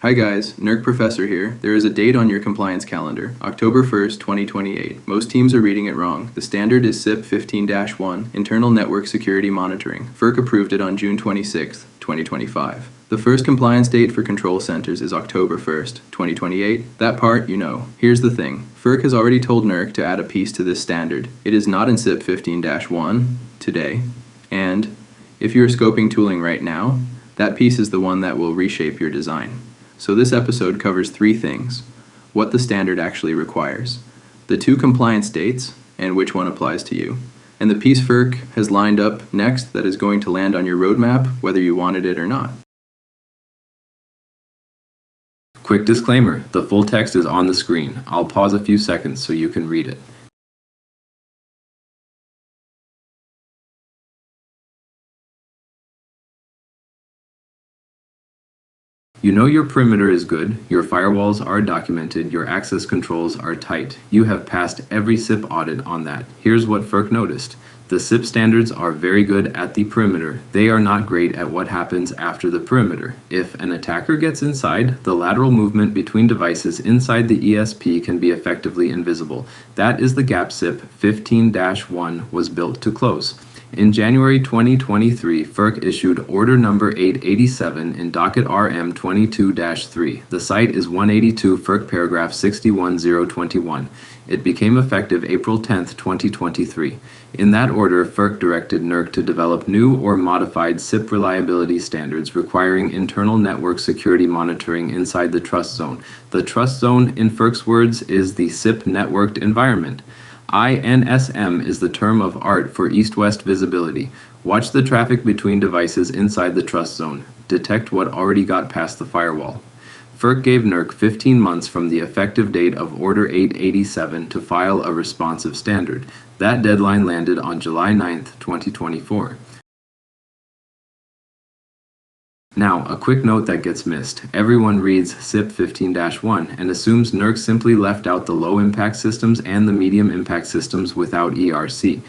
Hi guys, NERC Professor here. There is a date on your compliance calendar, October 1st, 2028. Most teams are reading it wrong. The standard is CIP-015-1, Internal Network Security Monitoring. FERC approved it on June 26th, 2025. The first compliance date for control centers is October 1st, 2028. That part, you know. Here's the thing. FERC has already told NERC to add a piece to this standard. It is not in CIP-15-1 today, and if you're scoping tooling right now, that piece is the one that will reshape your design. So this episode covers three things: what the standard actually requires, the two compliance dates, and which one applies to you, and the piece FERC has lined up next that is going to land on your roadmap whether you wanted it or not. Quick disclaimer, the full text is on the screen. I'll pause a few seconds so you can read it. You know your perimeter is good, your firewalls are documented, your access controls are tight. You have passed every CIP audit on that. Here's what FERC noticed. The CIP standards are very good at the perimeter. They are not great at what happens after the perimeter. If an attacker gets inside, the lateral movement between devices inside the ESP can be effectively invisible. That is the gap CIP-15-1 was built to close. In January 2023, FERC issued Order Number 887 in Docket RM 22-3. The site is 182 FERC Paragraph 61021. It became effective April 10, 2023. In that order, FERC directed NERC to develop new or modified CIP reliability standards requiring internal network security monitoring inside the trust zone. The trust zone, in FERC's words, is the CIP networked environment. INSM is the term of art for east-west visibility. Watch the traffic between devices inside the trust zone. Detect what already got past the firewall. FERC gave NERC 15 months from the effective date of Order 887 to file a responsive standard. That deadline landed on July 9, 2024. Now, a quick note that gets missed. Everyone reads CIP-15-1 and assumes NERC simply left out the low-impact systems and the medium-impact systems without ERC.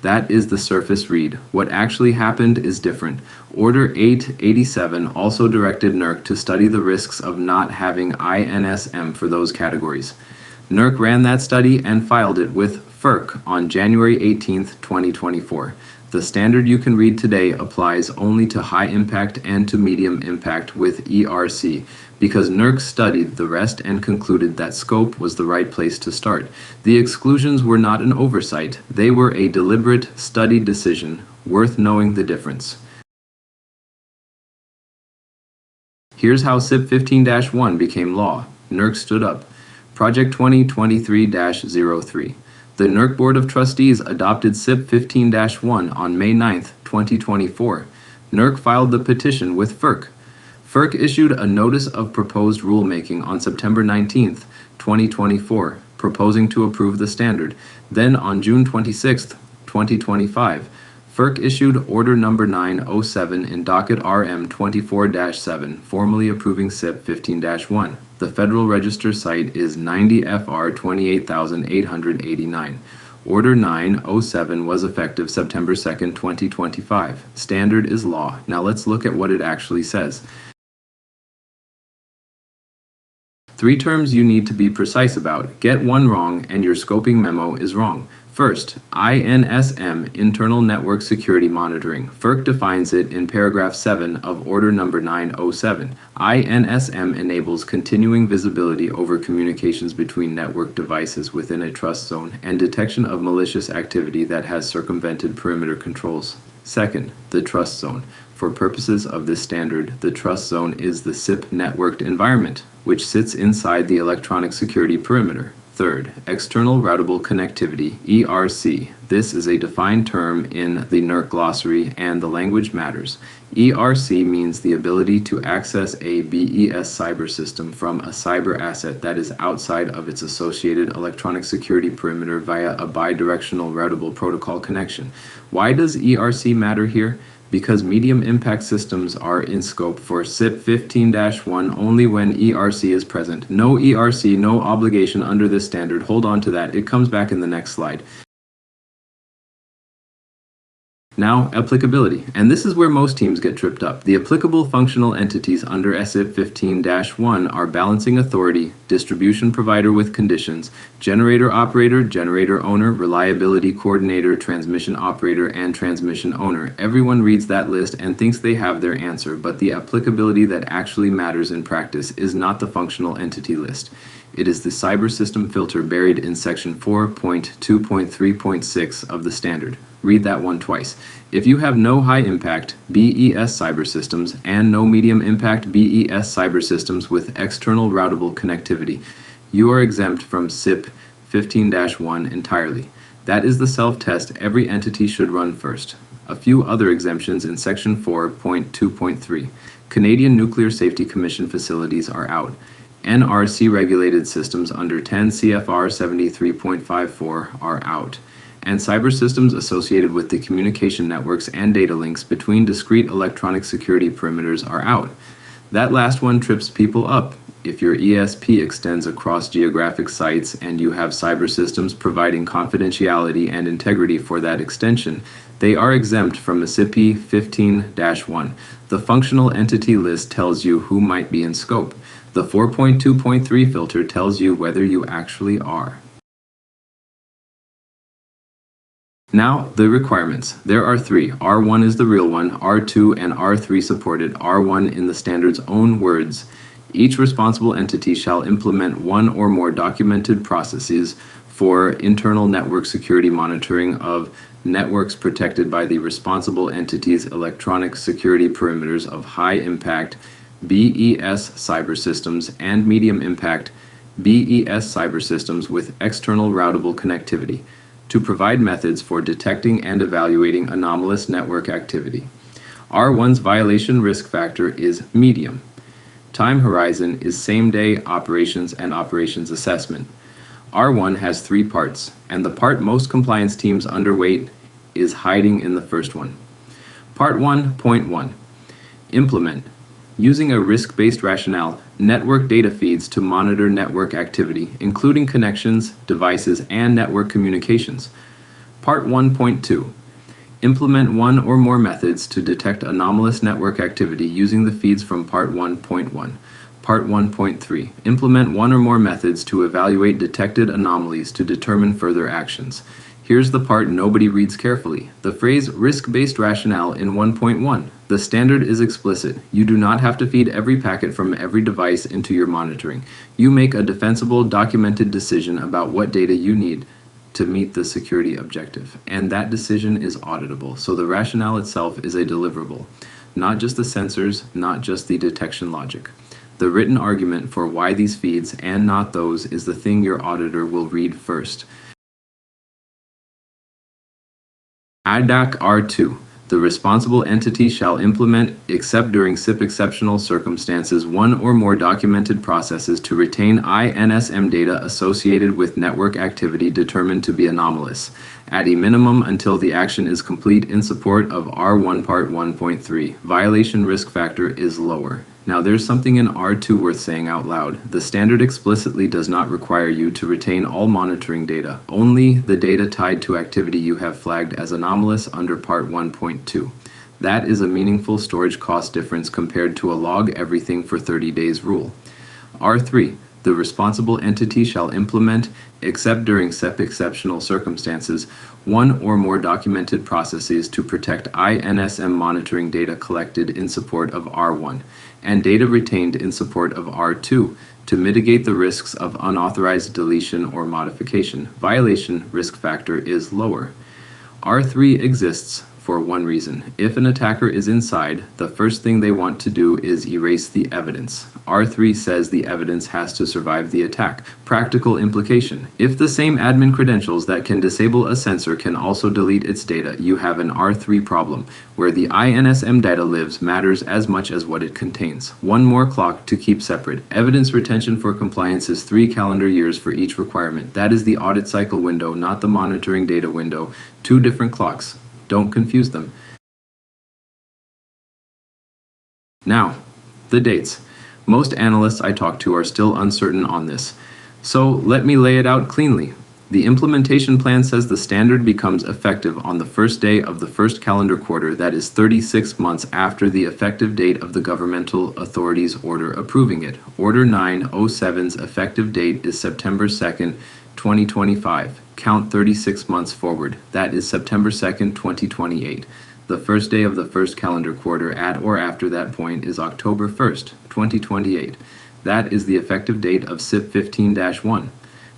That is the surface read. What actually happened is different. Order 887 also directed NERC to study the risks of not having INSM for those categories. NERC ran that study and filed it with FERC on January 18, 2024. The standard you can read today applies only to high impact and to medium impact with ERC, because NERC studied the rest and concluded that scope was the right place to start. The exclusions were not an oversight, they were a deliberate, studied decision, worth knowing the difference. Here's how CIP-15-1 became law. NERC stood up. Project 2023-03. The NERC Board of Trustees adopted CIP-15-1 on May 9, 2024. NERC filed the petition with FERC. FERC issued a Notice of Proposed Rulemaking on September 19, 2024, proposing to approve the standard. Then on June 26, 2025, FERC issued Order Number 907 in Docket RM 24-7, formally approving CIP-15-1. The Federal Register site is 90 FR 28889. Order 907 was effective September 2, 2025. Standard is law. Now let's look at what it actually says. Three terms you need to be precise about. Get one wrong and your scoping memo is wrong. First, INSM, Internal Network Security Monitoring. FERC defines it in paragraph 7 of Order Number 907. INSM enables continuing visibility over communications between network devices within a trust zone and detection of malicious activity that has circumvented perimeter controls. Second, the trust zone. For purposes of this standard, the trust zone is the CIP networked environment, which sits inside the electronic security perimeter. Third, external routable connectivity, ERC. This is a defined term in the NERC glossary and the language matters. ERC means the ability to access a BES cyber system from a cyber asset that is outside of its associated electronic security perimeter via a bidirectional routable protocol connection. Why does ERC matter here? Because medium impact systems are in scope for CIP-15-1 only when ERC is present. No ERC, no obligation under this standard. Hold on to that. It comes back in the next slide. Now, applicability. And this is where most teams get tripped up. The applicable functional entities under CIP-015-1 are balancing authority, distribution provider with conditions, generator operator, generator owner, reliability coordinator, transmission operator, and transmission owner. Everyone reads that list and thinks they have their answer, but the applicability that actually matters in practice is not the functional entity list. It is the cyber system filter buried in section 4.2.3.6 of the standard. Read that one twice. If you have no high impact BES cyber systems and no medium impact BES cyber systems with external routable connectivity, you are exempt from CIP-15-1 entirely. That is the self-test every entity should run first. A few other exemptions in section 4.2.3. Canadian Nuclear Safety Commission facilities are out. NRC regulated systems under 10 CFR 73.54 are out, and cyber systems associated with the communication networks and data links between discrete electronic security perimeters are out. That last one trips people up. If your ESP extends across geographic sites and you have cyber systems providing confidentiality and integrity for that extension, they are exempt from the CIP-15-1. The functional entity list tells you who might be in scope. The 4.2.3 filter tells you whether you actually are. Now, the requirements. There are three. R1 is the real one, R2 and R3 supported, R1 in the standard's own words. Each responsible entity shall implement one or more documented processes for internal network security monitoring of networks protected by the responsible entity's electronic security perimeters of high impact BES cyber systems and medium impact BES cyber systems with external routable connectivity, to provide methods for detecting and evaluating anomalous network activity. R1's violation risk factor is medium. Time horizon is same-day operations and operations assessment. R1 has three parts, and the part most compliance teams underweight is hiding in the first one. Part 1.1. Implement. Using a risk-based rationale, network data feeds to monitor network activity, including connections, devices, and network communications. Part 1.2. Implement one or more methods to detect anomalous network activity using the feeds from Part 1.1. Part 1.3. Implement one or more methods to evaluate detected anomalies to determine further actions. Here's the part nobody reads carefully. The phrase risk-based rationale in 1.1. The standard is explicit. You do not have to feed every packet from every device into your monitoring. You make a defensible, documented decision about what data you need to meet the security objective. And that decision is auditable. So the rationale itself is a deliverable. Not just the sensors, not just the detection logic. The written argument for why these feeds and not those is the thing your auditor will read first. ADAC R2. The responsible entity shall implement, except during CIP exceptional circumstances, one or more documented processes to retain INSM data associated with network activity determined to be anomalous, at a minimum until the action is complete in support of R1 Part 1.3. Violation risk factor is lower. Now there's something in R2 worth saying out loud. The standard explicitly does not require you to retain all monitoring data, only the data tied to activity you have flagged as anomalous under Part 1.2. That is a meaningful storage cost difference compared to a log everything for 30 days rule. R3. The responsible entity shall implement, except during CIP exceptional circumstances, one or more documented processes to protect INSM monitoring data collected in support of R1 and data retained in support of R2 to mitigate the risks of unauthorized deletion or modification. Violation risk factor is lower. R3 exists for one reason. If an attacker is inside, the first thing they want to do is erase the evidence. R3 says the evidence has to survive the attack. Practical implication. If the same admin credentials that can disable a sensor can also delete its data, you have an R3 problem, where the INSM data lives matters as much as what it contains. One more clock to keep separate. Evidence retention for compliance is 3 calendar years for each requirement. That is the audit cycle window, not the monitoring data window. 2 different clocks. Don't confuse them. Now, the dates. Most analysts I talk to are still uncertain on this. So let me lay it out cleanly. The implementation plan says the standard becomes effective on the first day of the first calendar quarter, that is 36 months after the effective date of the governmental authority's order approving it. Order 907's effective date is September 2nd, 2025. Count 36 months forward. That is September 2nd, 2028. The first day of the first calendar quarter at or after that point is October 1st, 2028. That is the effective date of CIP-015-1.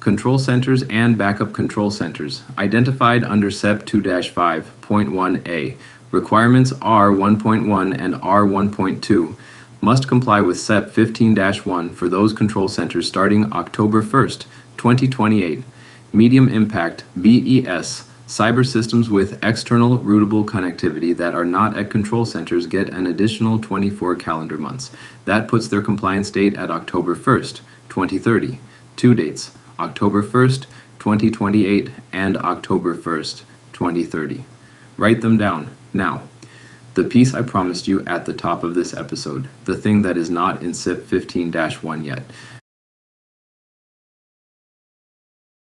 Control centers and backup control centers, identified under CIP-015-1A. Requirements R1.1 and R1.2 must comply with CIP-015-1 for those control centers starting October 1st, 2028. Medium impact, BES, cyber systems with external routable connectivity that are not at control centers get an additional 24 calendar months. That puts their compliance date at October 1st, 2030. Two dates: October 1st, 2028 and October 1st, 2030. Write them down now. The piece I promised you at the top of this episode, the thing that is not in CIP-015-1 yet.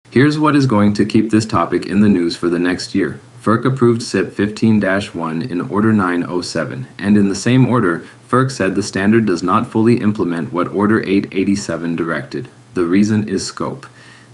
Here's what is going to keep this topic in the news for the next year. FERC approved CIP-015-1 in Order 907, and in the same order, FERC said the standard does not fully implement what Order 887 directed. The reason is scope.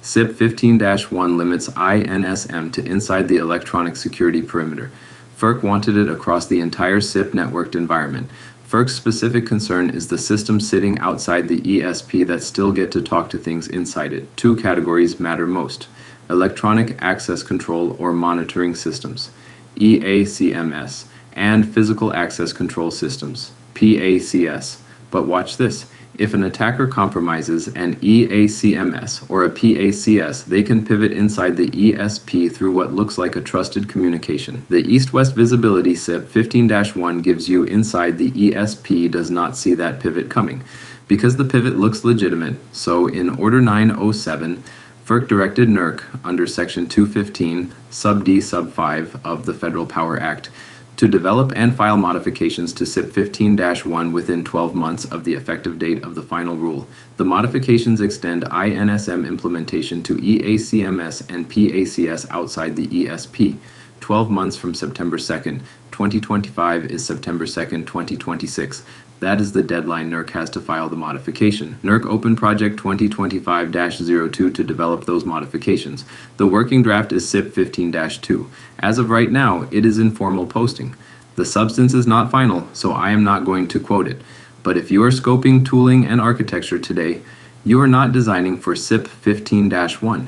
CIP-015-1 limits INSM to inside the electronic security perimeter. FERC wanted it across the entire CIP networked environment. FERC's specific concern is the systems sitting outside the ESP that still get to talk to things inside it. Two categories matter most: electronic access control or monitoring systems, EACMS, and physical access control systems, PACS. But watch this. If an attacker compromises an EACMS or a PACS, they can pivot inside the ESP through what looks like a trusted communication. The East-West Visibility CIP-015-1 gives you inside the ESP does not see that pivot coming, because the pivot looks legitimate. So in Order 907, FERC directed NERC under Section 215, Sub D Sub 5 of the Federal Power Act to develop and file modifications to CIP-015-1 within 12 months of the effective date of the final rule. The modifications extend INSM implementation to EACMS and PACS outside the ESP. 12 months from September 2nd, 2025 is September 2nd, 2026. That is the deadline NERC has to file the modification. NERC opened Project 2025-02 to develop those modifications. The working draft is CIP-015-2. As of right now, it is in formal posting. The substance is not final, so I am not going to quote it. But if you are scoping, tooling, and architecture today, you are not designing for CIP-015-1.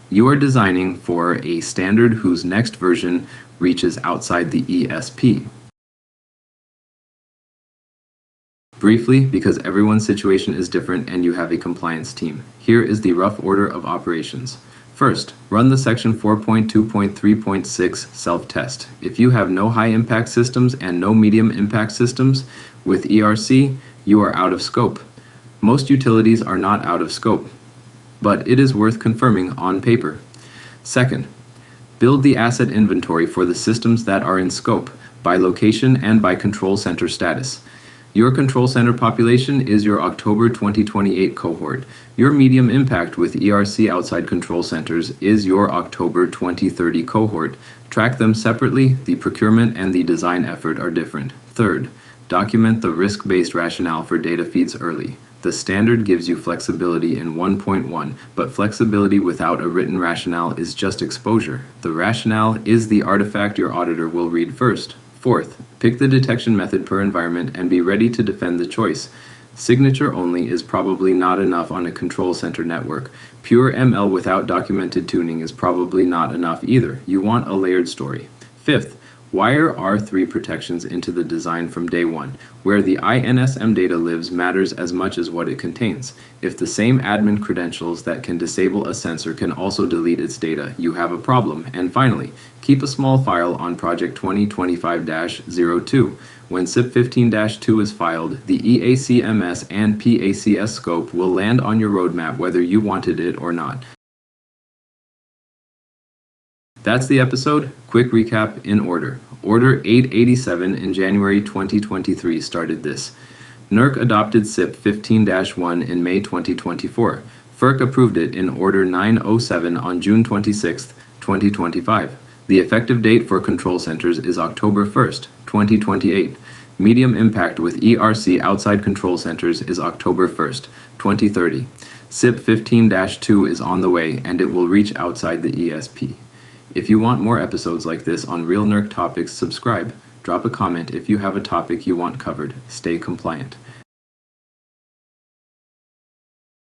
You are designing for a standard whose next version reaches outside the ESP. Briefly, because everyone's situation is different and you have a compliance team, here is the rough order of operations. First, run the Section 4.2.3.6 self-test. If you have no high-impact systems and no medium-impact systems, with ERC, you are out of scope. Most utilities are not out of scope, but it is worth confirming on paper. Second, build the asset inventory for the systems that are in scope, by location and by control center status. Your control center population is your October 2028 cohort. Your medium impact with ERC outside control centers is your October 2030 cohort. Track them separately. The procurement and the design effort are different. Third, document the risk-based rationale for data feeds early. The standard gives you flexibility in 1.1, but flexibility without a written rationale is just exposure. The rationale is the artifact your auditor will read first. Fourth, pick the detection method per environment and be ready to defend the choice. Signature only is probably not enough on a control center network. Pure ML without documented tuning is probably not enough either. You want a layered story. Fifth, wire R3 protections into the design from day one. Where the INSM data lives matters as much as what it contains. If the same admin credentials that can disable a sensor can also delete its data, you have a problem. And finally, keep a small file on Project 2025-02. When CIP-015-2 is filed, the EACMS and PACS scope will land on your roadmap whether you wanted it or not. That's the episode. Quick recap in order. Order 887 in January 2023 started this. NERC adopted CIP-015-1 in May 2024. FERC approved it in Order 907 on June 26, 2025. The effective date for control centers is October 1st, 2028. Medium impact with ERC outside control centers is October 1st, 2030. CIP-15-2 is on the way, and it will reach outside the ESP. If you want more episodes like this on real NERC topics, subscribe. Drop a comment if you have a topic you want covered. Stay compliant.